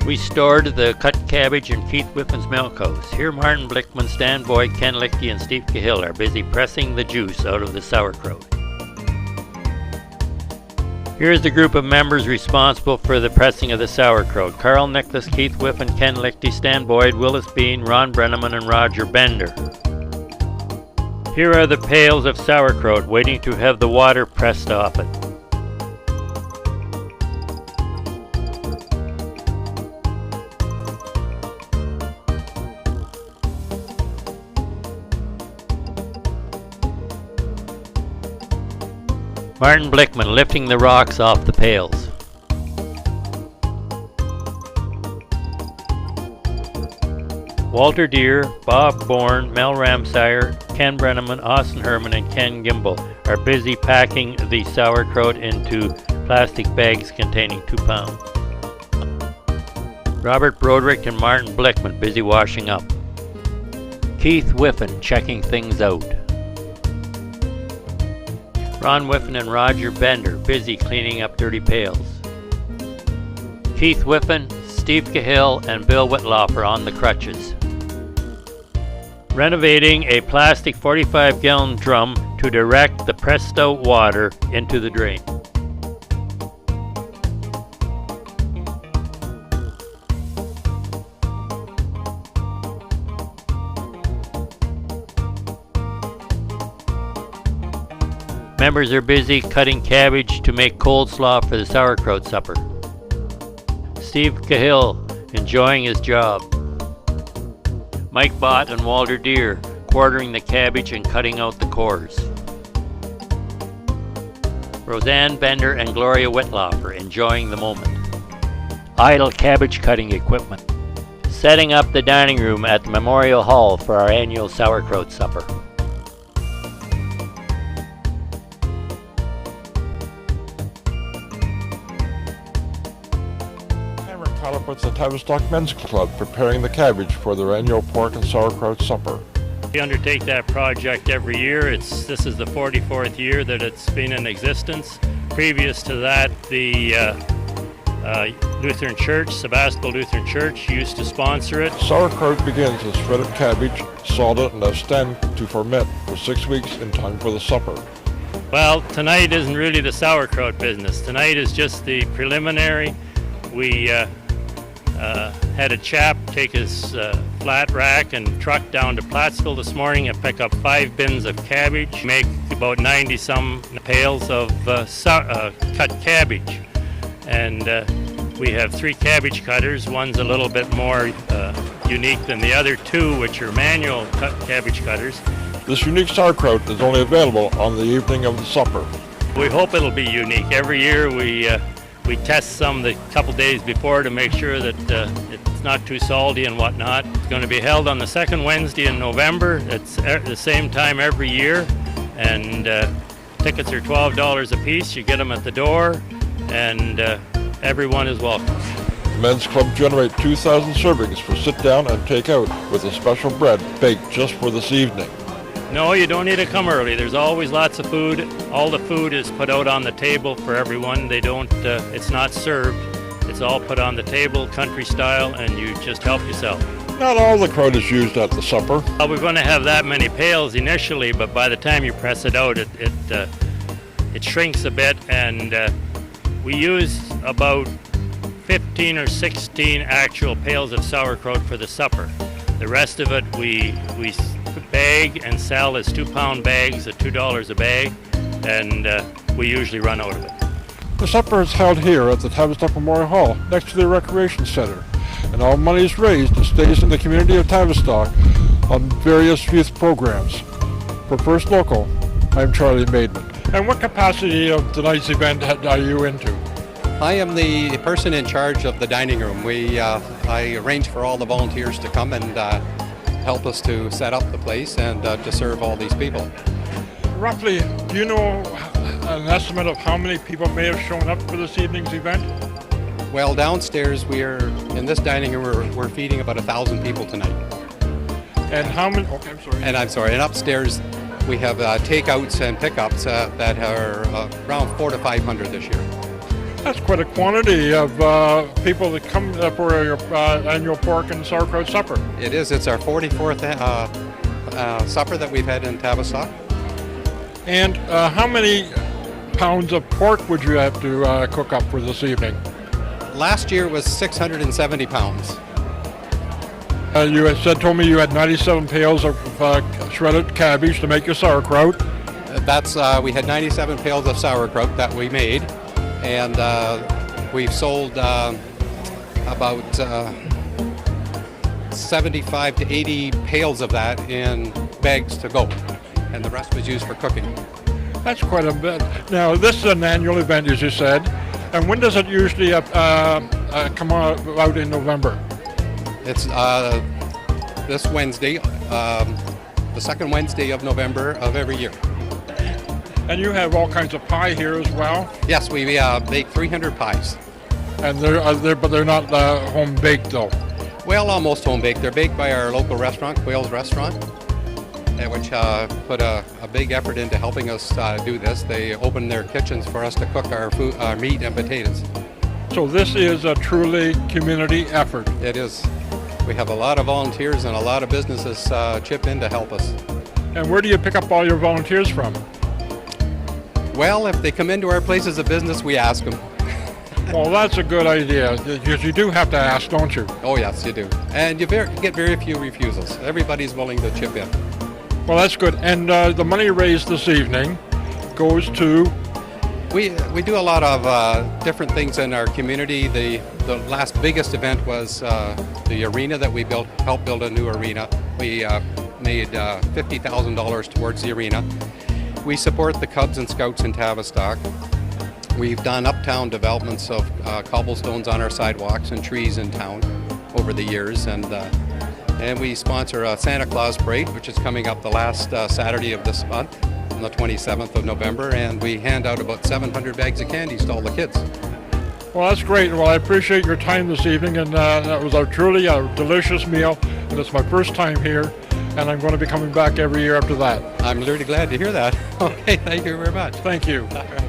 We stored the cut cabbage in Keith Whiffen's milk house. Here Martin Blickman, Stan Boyd, Ken Lichty and Steve Cahill are busy pressing the juice out of the sauerkraut. Here's the group of members responsible for the pressing of the sauerkraut. Carl Nicholas, Keith Whiffen, Ken Lichty, Stan Boyd, Willis Bean, Ron Brenneman and Roger Bender. Here are the pails of sauerkraut waiting to have the water pressed off it. Martin Blickman lifting the rocks off the pails. Walter Deere, Bob Bourne, Mel Ramsire, Ken Brenneman, Austin Herman and Ken Gimbel are busy packing the sauerkraut into plastic bags containing 2 pounds. Robert Broderick and Martin Blickman busy washing up. Keith Whiffen checking things out. Ron Whiffen and Roger Bender busy cleaning up dirty pails. Keith Whiffen, Steve Cahill and Bill Whitloff are on the crutches. Renovating a plastic 45-gallon drum to direct the pressed out water into the drain. Members are busy cutting cabbage to make coleslaw for the sauerkraut supper. Steve Cahill enjoying his job. Mike Bott and Walter Deere quartering the cabbage and cutting out the cores. Roseanne Bender and Gloria Whitloff are enjoying the moment. Idle cabbage cutting equipment. Setting up the dining room at the Memorial Hall for our annual sauerkraut supper. With the Tavistock Men's Club preparing the cabbage for their annual pork and sauerkraut supper. We undertake that project every year. This is the 44th year that it's been in existence. Previous to that, the Lutheran Church, Sebastopol Lutheran Church, used to sponsor it. Sauerkraut begins with shredded cabbage, salted and left stand to ferment for 6 weeks in time for the supper. Well, tonight isn't really the sauerkraut business. Tonight is just the preliminary. We had a chap take his flat rack and truck down to Plattsville this morning and pick up 5 bins of cabbage, make about 90 some pails of cut cabbage. And we have 3 cabbage cutters. One's a little bit more unique than the other 2, which are manual cabbage cutters. This unique sauerkraut is only available on the evening of the supper. We hope it'll be unique. Every year we test some the couple days before to make sure that it's not too salty and whatnot. It's going to be held on the 2nd Wednesday in November. It's at the same time every year, and tickets are $12 a piece. You get them at the door, and everyone is welcome. The Men's Club generate 2,000 servings for sit down and take out with a special bread baked just for this evening. No, you don't need to come early. There's always lots of food. All the food is put out on the table for everyone. It's not served. It's all put on the table, country style, and you just help yourself. Not all the kraut is used at the supper. Well, we're going to have that many pails initially, but by the time you press it out, it shrinks a bit, and we use about 15 or 16 actual pails of sauerkraut for the supper. The rest of it we bag and sell as 2-pound bags at $2 a bag, and we usually run out of it. The supper is held here at the Tavistock Memorial Hall next to the Recreation Center, and all money is raised stays in the community of Tavistock on various youth programs. For First Local, I'm Charlie Maidman. And what capacity of tonight's event are you into? I am the person in charge of the dining room. I arrange for all the volunteers to come and help us to set up the place and to serve all these people. Roughly, do you know an estimate of how many people may have shown up for this evening's event? Well, downstairs in this dining room we're feeding about 1,000 people tonight. And how many? And upstairs we have takeouts and pickups that are around 400 to 500 this year. That's quite a quantity of people that come for your annual pork and sauerkraut supper. It is. It's our 44th supper that we've had in Tavistock. And how many pounds of pork would you have to cook up for this evening? Last year was 670 pounds. You had told me you had 97 pails of shredded cabbage to make your sauerkraut. We had 97 pails of sauerkraut that we made, and we've sold about 75 to 80 pails of that in bags to go, and the rest was used for cooking. That's quite a bit. Now, this is an annual event, as you said, and when does it usually come out in November? It's this Wednesday, the second Wednesday of November of every year. And you have all kinds of pie here as well? Yes, we bake 300 pies. And but they're not home baked though. Well, almost home baked. They're baked by our local restaurant, Quail's Restaurant, which put a big effort into helping us do this. They opened their kitchens for us to cook our food, our meat and potatoes. So this is a truly community effort. It is. We have a lot of volunteers and a lot of businesses chip in to help us. And where do you pick up all your volunteers from? Well, if they come into our places of business, we ask them. Well, that's a good idea, because you do have to ask, don't you? Oh, yes, you do. And you get very few refusals. Everybody's willing to chip in. Well, that's good. And the money raised this evening goes to... We do a lot of different things in our community. The last biggest event was the arena that we helped build a new arena. We made $50,000 towards the arena. We support the Cubs and Scouts in Tavistock. We've done uptown developments of cobblestones on our sidewalks and trees in town over the years, and we sponsor a Santa Claus Parade, which is coming up the last Saturday of this month, on the 27th of November, and we hand out about 700 bags of candies to all the kids. Well, that's great. Well, I appreciate your time this evening, and that was truly a delicious meal, and it's my first time here, and I'm going to be coming back every year after that. I'm really glad to hear that. Okay, thank you very much. Thank you. All right.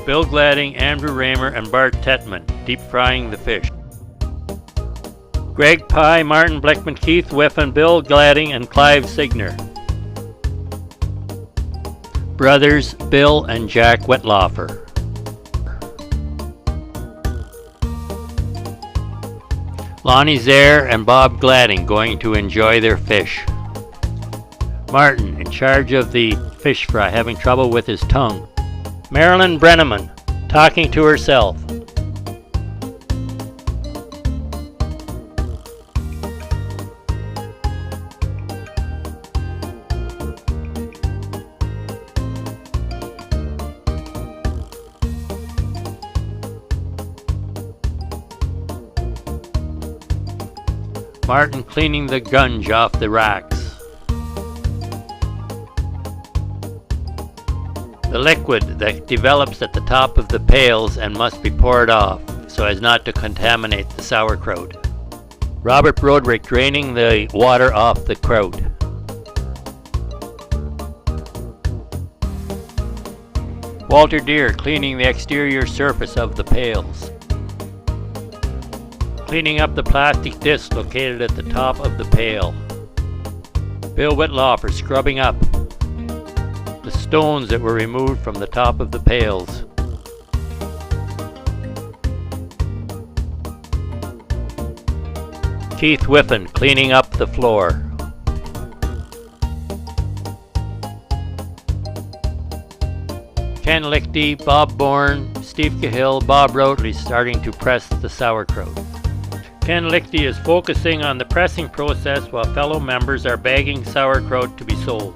Bill Gladding, Andrew Raymer, and Bart Tetman, deep frying the fish. Greg Pye, Martin Bleckman, Keith Whiffen, Bill Gladding, and Clive Signer. Brothers Bill and Jack Wetlaufer. Lonnie Zare and Bob Gladding going to enjoy their fish. Martin, in charge of the fish fry, having trouble with his tongue. Marilyn Brenneman, talking to herself. Martin cleaning the gunge off the racks. The liquid that develops at the top of the pails and must be poured off so as not to contaminate the sauerkraut. Robert Broderick draining the water off the kraut. Walter Deere cleaning the exterior surface of the pails. Cleaning up the plastic disc located at the top of the pail. Bill Wetlaufer scrubbing up the stones that were removed from the top of the pails. Keith Whiffen cleaning up the floor. Ken Lichty, Bob Bourne, Steve Cahill, Bob Rotley starting to press the sauerkraut. Ken Lichty is focusing on the pressing process while fellow members are bagging sauerkraut to be sold.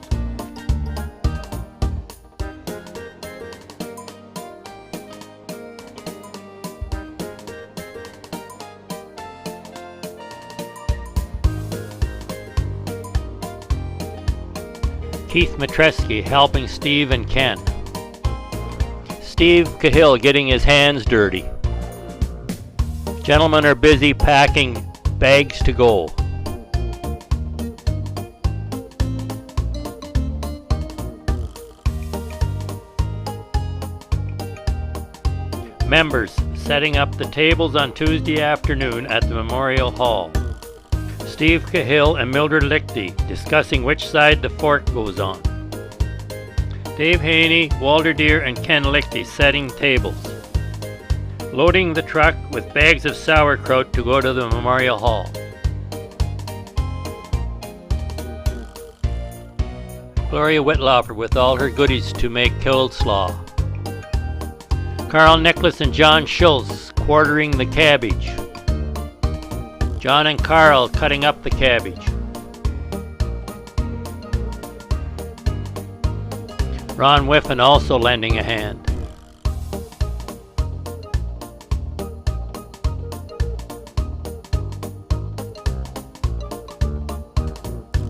Keith Matreski helping Steve and Ken. Steve Cahill getting his hands dirty. Gentlemen are busy packing bags to go. Members setting up the tables on Tuesday afternoon at the Memorial Hall. Steve Cahill and Mildred Lichty discussing which side the fork goes on. Dave Haney, Walter Deere, and Ken Lichty setting tables. Loading the truck with bags of sauerkraut to go to the Memorial Hall. Gloria Whitlofer with all her goodies to make coleslaw. Carl Nicholas and John Schultz quartering the cabbage. John and Carl cutting up the cabbage. Ron Whiffen also lending a hand.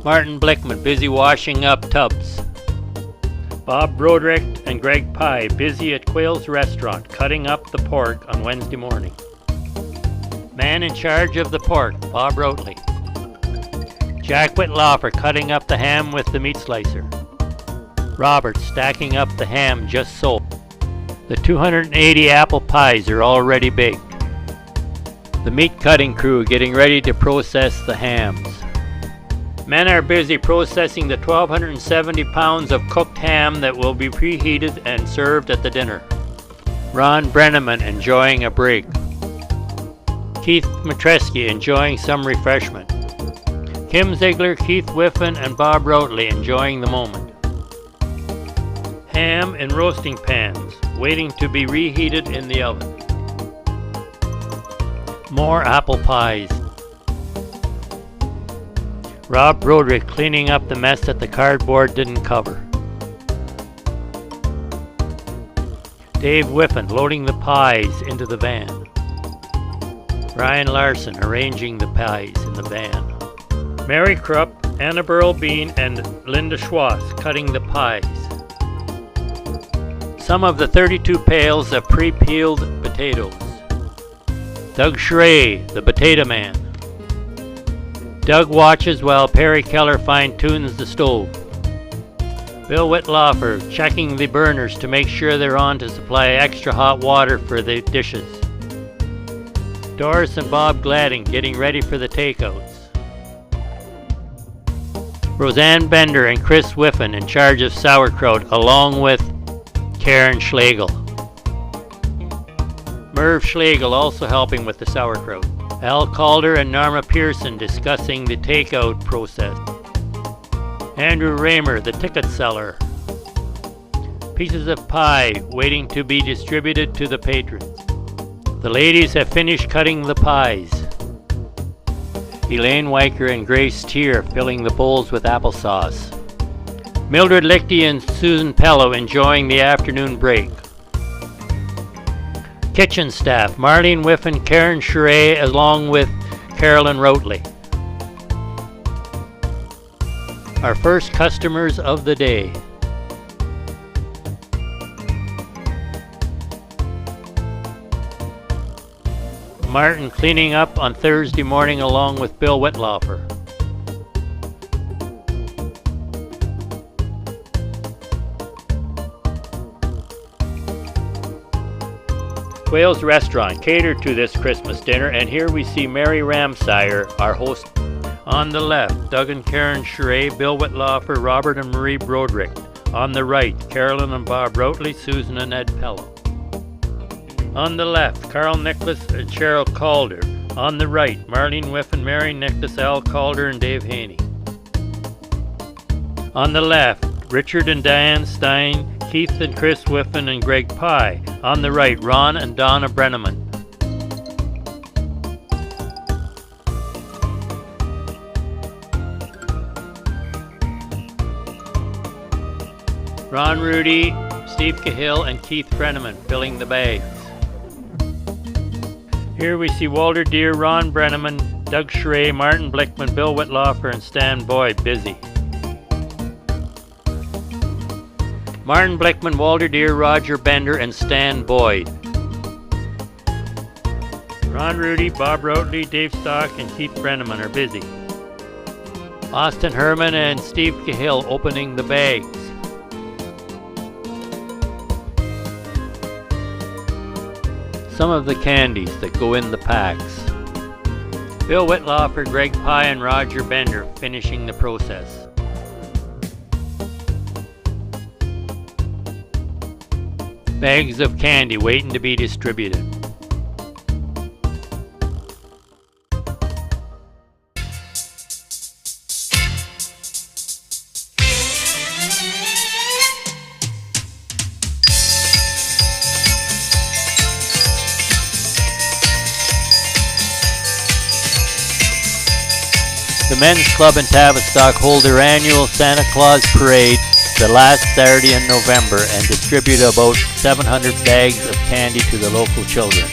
Martin Blickman busy washing up tubs. Bob Broderick and Greg Pye busy at Quayle's restaurant cutting up the pork on Wednesday morning. Man in charge of the pork, Bob Rotley. Jack Whitlofer cutting up the ham with the meat slicer. Robert stacking up the ham just sold. The 280 apple pies are already baked. The meat cutting crew getting ready to process the hams. Men are busy processing the 1,270 pounds of cooked ham that will be preheated and served at the dinner. Ron Brenneman enjoying a break. Keith Matreski enjoying some refreshment. Kim Ziegler, Keith Whiffen, and Bob Rotley enjoying the moment. Ham in roasting pans, waiting to be reheated in the oven. More apple pies. Rob Broderick cleaning up the mess that the cardboard didn't cover. Dave Whiffen loading the pies into the van. Ryan Larson arranging the pies in the van. Mary Krupp, Anna Burl Bean, and Linda Schwass cutting the pies. Some of the 32 pails of pre-peeled potatoes. Doug Schrey, the potato man. Doug watches while Perry Keller fine-tunes the stove. Bill Whitlofer checking the burners to make sure they're on to supply extra hot water for the dishes. Doris and Bob Gladding getting ready for the takeouts. Roseanne Bender and Chris Whiffen in charge of sauerkraut along with Karen Schlegel. Merv Schlegel also helping with the sauerkraut. Al Calder and Norma Pearson discussing the takeout process. Andrew Raymer, the ticket seller. Pieces of pie waiting to be distributed to the patrons. The ladies have finished cutting the pies. Elaine Weicker and Grace Tier filling the bowls with applesauce. Mildred Lichty and Susan Pello enjoying the afternoon break. Kitchen staff, Marlene Whiffen, Karen Schrey, along with Carolyn Rotley. Our first customers of the day. Martin cleaning up on Thursday morning along with Bill Whitlofer. Quayle's Restaurant catered to this Christmas dinner, and here we see Mary Ramsire, our host. On the left, Doug and Karen Schrey, Bill Whitlofer, Robert and Marie Broderick. On the right, Carolyn and Bob Rotley, Susan and Ed Pello. On the left, Carl Nicholas and Cheryl Calder. On the right, Marlene Whiffen, Mary Nicholas, Al Calder, and Dave Haney. On the left, Richard and Diane Stein, Keith and Chris Whiffen, and Greg Pye. On the right, Ron and Donna Brenneman. Ron Rudy, Steve Cahill, and Keith Brenneman filling the bags. Here we see Walter Deere, Ron Brenneman, Doug Schrey, Martin Blickman, Bill Whitlofer, and Stan Boyd busy. Martin Blickman, Walter Deere, Roger Bender, and Stan Boyd. Ron Rudy, Bob Rotley, Dave Stock, and Keith Brenneman are busy. Austin Herman and Steve Cahill opening the bags. Some of the candies that go in the packs. Bill Whitlaw, Greg Pye, and Roger Bender finishing the process. Bags of candy waiting to be distributed. The Men's Club in Tavistock hold their annual Santa Claus Parade the last Saturday in November and distribute about 700 bags of candy to the local children.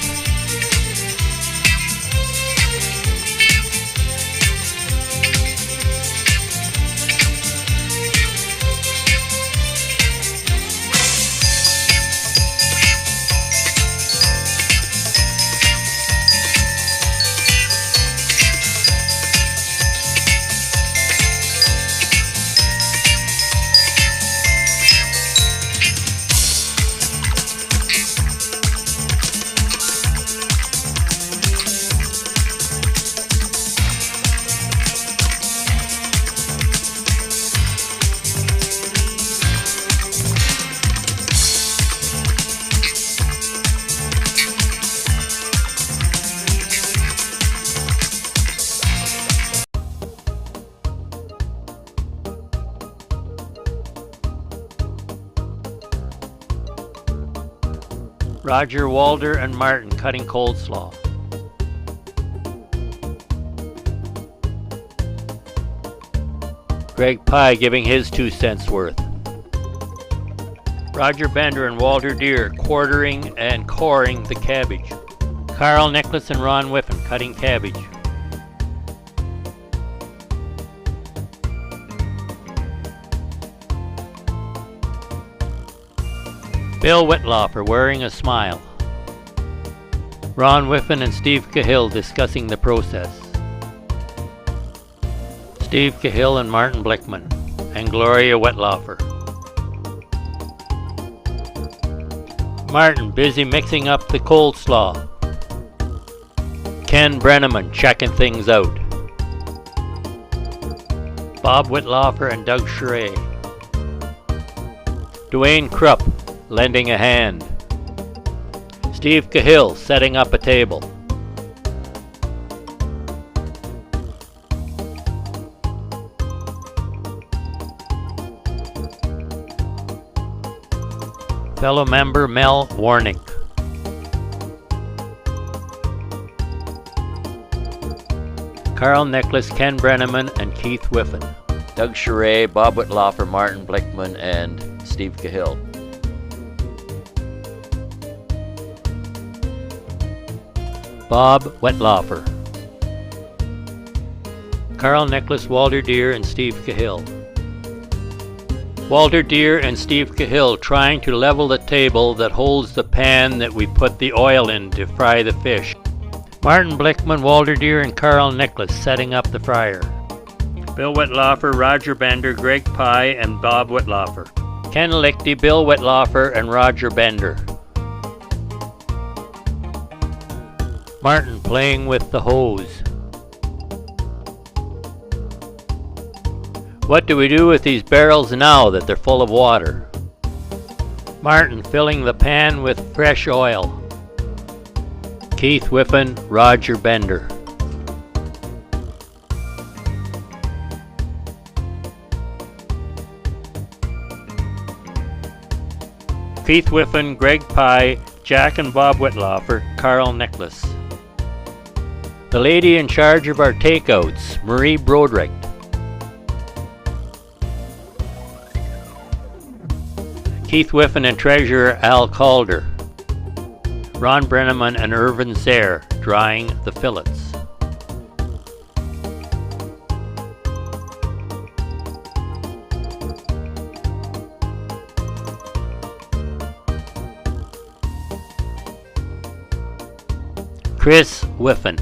Roger, Walter, and Martin cutting coleslaw. Greg Pye giving his 2 cents worth. Roger Bender and Walter Deere quartering and coring the cabbage. Carl Nicholas and Ron Whiffen cutting cabbage. Bill Whitlaw wearing a smile. Ron Whiffen and Steve Cahill discussing the process. Steve Cahill and Martin Blickman, and Gloria Whitlaw. Martin busy mixing up the coleslaw. Ken Brenneman checking things out. Bob Whitlaw and Doug Schrey. Dwayne Krupp lending a hand. Steve Cahill setting up a table. Fellow member Mel Warnick. Carl Nicholas, Ken Brenneman, and Keith Whiffen. Doug Schrey, Bob Whitlaw, Martin Blickman, and Steve Cahill. Bob Whitlaw. Carl Nicholas, Walter Deere, and Steve Cahill. Walter Deere and Steve Cahill trying to level the table that holds the pan that we put the oil in to fry the fish. Martin Blickman, Walter Deere, and Carl Nicholas setting up the fryer. Bill Whitlaw, Roger Bender, Greg Pye, and Bob Whitlaw. Ken Lichty, Bill Whitlaw, and Roger Bender. Martin playing with the hose. What do we do with these barrels now that they're full of water? Martin filling the pan with fresh oil. Keith Whiffen, Roger Bender. Keith Whiffen, Greg Pye, Jack and Bob Whitlaw, Carl Nicholas. The lady in charge of our takeouts, Marie Broderick. Keith Whiffen and treasurer Al Calder. Ron Brenneman and Irvin Zare drying the fillets. Chris Whiffen.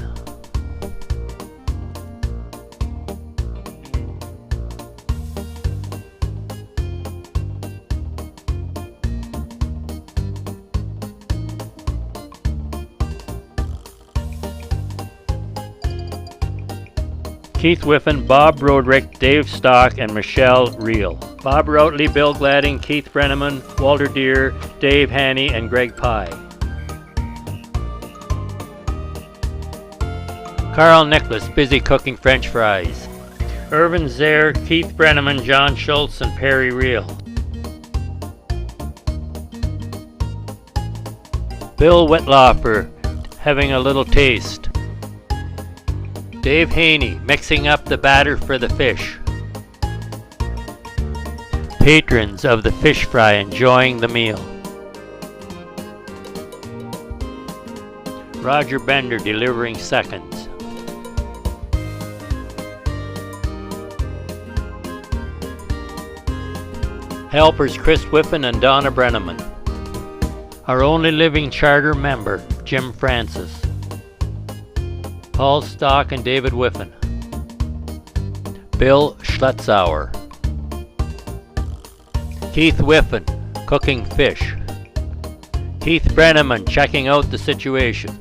Keith Whiffen, Bob Broderick, Dave Stock, and Michelle Reel. Bob Routley, Bill Gladding, Keith Brenneman, Walter Deere, Dave Haney, and Greg Pye. Carl Nicholas, busy cooking French fries. Irvin Zare, Keith Brenneman, John Schultz, and Perry Reel. Bill Whitlaufer, having a little taste. Dave Haney, mixing up the batter for the fish. Patrons of the fish fry enjoying the meal. Roger Bender delivering seconds. Helpers Chris Whiffen and Donna Brenneman. Our only living charter member, Jim Francis. Paul Stock and David Whiffen. Bill Schletzauer. Keith Whiffen, cooking fish. Keith Brenneman checking out the situation.